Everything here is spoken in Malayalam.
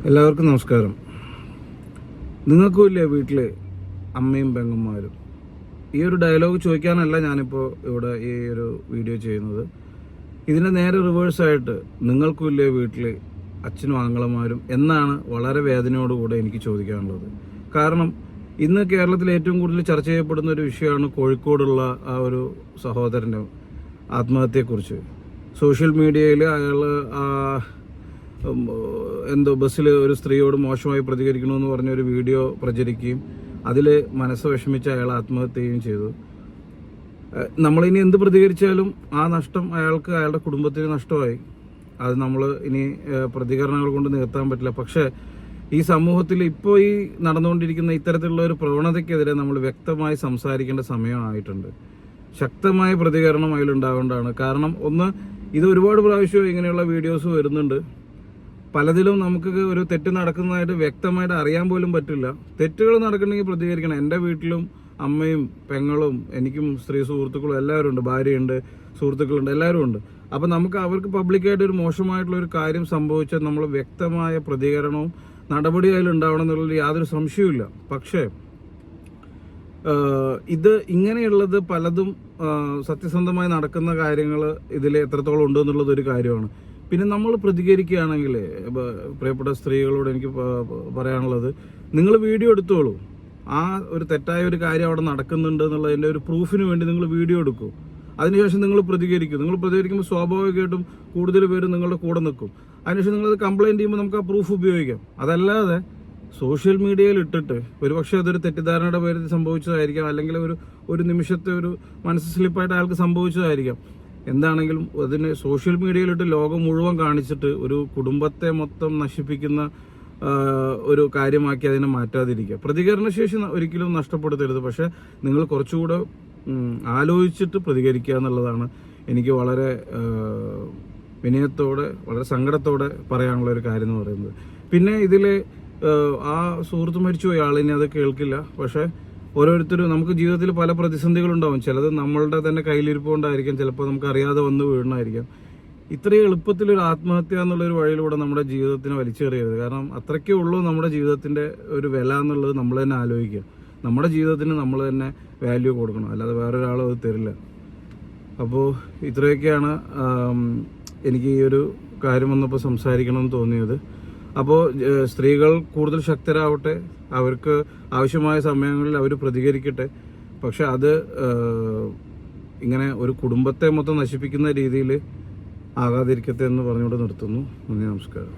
എല്ലാവർക്കും നമസ്കാരം. നിങ്ങൾക്കുമില്ലേ വീട്ടിൽ അമ്മയും പെങ്ങന്മാരും? ഈ ഒരു ഡയലോഗ് ചോദിക്കാനല്ല ഞാനിപ്പോൾ ഇവിടെ ഈ ഒരു വീഡിയോ ചെയ്യുന്നത്. ഇതിൻ്റെ നേരെ റിവേഴ്സായിട്ട് നിങ്ങൾക്കുമില്ലേ വീട്ടിൽ അച്ഛനും ആങ്ങളമാരും എന്നാണ് വളരെ വേദനയോടുകൂടെ എനിക്ക് ചോദിക്കാനുള്ളത്. കാരണം ഇന്ന് കേരളത്തിൽ ഏറ്റവും കൂടുതൽ ചർച്ച ചെയ്യപ്പെടുന്ന ഒരു വിഷയമാണ് കോഴിക്കോടുള്ള ആ ഒരു സഹോദരൻ്റെ ആത്മഹത്യയെക്കുറിച്ച്. സോഷ്യൽ മീഡിയയിൽ അയാൾ എന്തോ ബസ്സിൽ ഒരു സ്ത്രീയോട് മോശമായി പ്രതികരിക്കണമെന്ന് പറഞ്ഞൊരു വീഡിയോ പ്രചരിക്കുകയും അതിൽ മനസ്സ് വിഷമിച്ച് അയാൾ ആത്മഹത്യ ചെയ്യുകയും ചെയ്തു. നമ്മളിനി എന്ത് പ്രതികരിച്ചാലും ആ നഷ്ടം അയാൾക്ക് അയാളുടെ കുടുംബത്തിന് നഷ്ടമായി. അത് നമ്മൾ ഇനി പ്രതികരണങ്ങൾ കൊണ്ട് നികത്താൻ പറ്റില്ല. പക്ഷേ ഈ സമൂഹത്തിൽ ഇപ്പോൾ ഈ നടന്നുകൊണ്ടിരിക്കുന്ന ഇത്തരത്തിലുള്ള ഒരു പ്രവണതയ്ക്കെതിരെ നമ്മൾ വ്യക്തമായി സംസാരിക്കേണ്ട സമയമായിട്ടുണ്ട്. ശക്തമായ പ്രതികരണം അതിലുണ്ടാവേണ്ടതാണ്. കാരണം ഒന്ന്, ഇത് ഒരുപാട് പ്രാവശ്യം ഇങ്ങനെയുള്ള വീഡിയോസ് വരുന്നുണ്ട്. പലതിലും നമുക്ക് ഒരു തെറ്റ് നടക്കുന്നതായിട്ട് വ്യക്തമായിട്ട് അറിയാൻ പോലും പറ്റില്ല. തെറ്റുകൾ നടക്കണമെങ്കിൽ പ്രതികരിക്കണം. എൻ്റെ വീട്ടിലും അമ്മയും പെങ്ങളും എനിക്കും സ്ത്രീ സുഹൃത്തുക്കളും എല്ലാവരും ഉണ്ട്, ഭാര്യയുണ്ട്, സുഹൃത്തുക്കളുണ്ട്, എല്ലാവരും ഉണ്ട്. അപ്പം നമുക്ക് അവർക്ക് പബ്ലിക്കായിട്ട് ഒരു മോശമായിട്ടുള്ള ഒരു കാര്യം സംഭവിച്ചാൽ നമ്മൾ വ്യക്തമായ പ്രതികരണവും നടപടി അതിലുണ്ടാവണം എന്നുള്ളതിൽ യാതൊരു സംശയവുമില്ല. പക്ഷേ ഇത് ഇങ്ങനെയുള്ളത് പലതും സത്യസന്ധമായി നടക്കുന്ന കാര്യങ്ങൾ ഇതിൽ എത്രത്തോളം ഉണ്ട് എന്നുള്ളത് ഒരു കാര്യമാണ്. പിന്നെ നമ്മൾ പ്രതികരിക്കുകയാണെങ്കിൽ പ്രിയപ്പെട്ട സ്ത്രീകളോട് എനിക്ക് പറയാനുള്ളത്, നിങ്ങൾ വീഡിയോ എടുത്തോളൂ. ആ ഒരു തെറ്റായ ഒരു കാര്യം അവിടെ നടക്കുന്നുണ്ട് എന്നുള്ളതിൻ്റെ ഒരു പ്രൂഫിന് വേണ്ടി നിങ്ങൾ വീഡിയോ എടുക്കൂ. അതിനുശേഷം നിങ്ങൾ പ്രതികരിക്കും. നിങ്ങൾ പ്രതികരിക്കുമ്പോൾ സ്വാഭാവികമായിട്ടും കൂടുതൽ പേര് നിങ്ങളുടെ കൂടെ നിൽക്കും. അതിനുശേഷം നിങ്ങളത് കംപ്ലയിൻറ്റ് ചെയ്യുമ്പോൾ നമുക്ക് ആ പ്രൂഫ് ഉപയോഗിക്കാം. അതല്ലാതെ സോഷ്യൽ മീഡിയയിൽ ഇട്ടിട്ട് ഒരുപക്ഷെ അതൊരു തെറ്റിദ്ധാരണയുടെ പേരിൽ സംഭവിച്ചതായിരിക്കാം, അല്ലെങ്കിൽ ഒരു നിമിഷത്തെ ഒരു മനസ്സ് സ്ലിപ്പായിട്ട് അയാൾക്ക് സംഭവിച്ചതായിരിക്കാം. എന്താണെങ്കിലും അതിന് സോഷ്യൽ മീഡിയയിലിട്ട് ലോകം മുഴുവൻ കാണിച്ചിട്ട് ഒരു കുടുംബത്തെ മൊത്തം നശിപ്പിക്കുന്ന ഒരു കാര്യമാക്കി അതിനെ മാറ്റാതിരിക്കുക. പ്രതികരണശേഷി ഒരിക്കലും നഷ്ടപ്പെടുത്തരുത്. പക്ഷെ നിങ്ങൾ കുറച്ചുകൂടെ ആലോചിച്ചിട്ട് പ്രതികരിക്കുക എന്നുള്ളതാണ് എനിക്ക് വളരെ വിനയത്തോടെ, വളരെ സങ്കടത്തോടെ പറയാനുള്ള ഒരു കാര്യം എന്ന് പറയുന്നത്. പിന്നെ ഇതിൽ ആ സുഹൃത്ത് മരിച്ചുപോയ ആളിനെ അത് കേൾക്കില്ല. പക്ഷെ ഓരോരുത്തരും നമുക്ക് ജീവിതത്തിൽ പല പ്രതിസന്ധികളുണ്ടാവും. ചിലത് നമ്മളുടെ തന്നെ കയ്യിലിരിപ്പുകൊണ്ടായിരിക്കാം, ചിലപ്പോൾ നമുക്ക് അറിയാതെ വന്ന് വീണായിരിക്കാം. ഇത്രയും എളുപ്പത്തിലൊരു ആത്മഹത്യ എന്നുള്ളൊരു വഴിയിലൂടെ നമ്മുടെ ജീവിതത്തിനെ വലിച്ചെറിയരുത്. കാരണം അത്രയ്ക്കേ ഉള്ളൂ നമ്മുടെ ജീവിതത്തിൻ്റെ ഒരു വില എന്നുള്ളത് നമ്മൾ തന്നെ ആലോചിക്കുക. നമ്മുടെ ജീവിതത്തിന് നമ്മൾ തന്നെ വാല്യൂ കൊടുക്കണം, അല്ലാതെ വേറൊരാളും അത് തരില്ല. അപ്പോൾ ഇത്രയൊക്കെയാണ് എനിക്ക് ഈ ഒരു കാര്യം വന്നപ്പോൾ സംസാരിക്കണമെന്ന് തോന്നിയത്. അപ്പോൾ സ്ത്രീകൾ കൂടുതൽ ശക്തരാവട്ടെ, അവർക്ക് ആവശ്യമായ സമയങ്ങളിൽ അവർ പ്രതികരിക്കട്ടെ. പക്ഷെ അത് ഇങ്ങനെ ഒരു കുടുംബത്തെ മൊത്തം നശിപ്പിക്കുന്ന രീതിയിൽ ആകാതിരിക്കട്ടെ എന്ന് പറഞ്ഞുകൊണ്ട് നിർത്തുന്നു. നന്ദി, നമസ്കാരം.